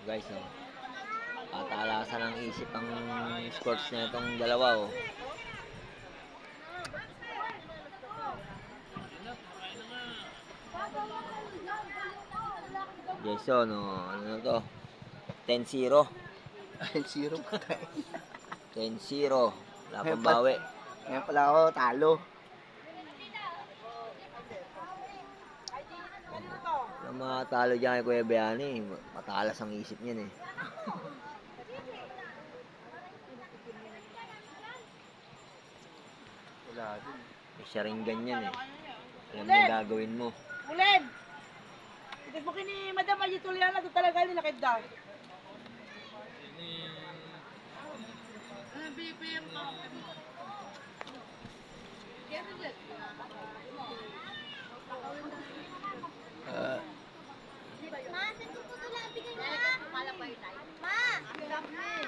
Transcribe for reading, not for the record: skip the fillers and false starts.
Guys, oh. Patalasan ng isip ang scores na itong dalawa, oh. Jason, oh. Ano na to? 10-0. 10-0 patay. 10-0. Wala pang bawi. Ngayon pala ako talo. Ang mga talo dyan kay Kuya Bayani, matalas ang isip niyan, eh. Wala din. Eh, siya rin ganyan, eh. Alam mo yung gagawin mo. Ulen! Ito po kini Madam Ayutuliana, ito talaga nilakid daw. Ma, saan ko po ito labigay na? Ma!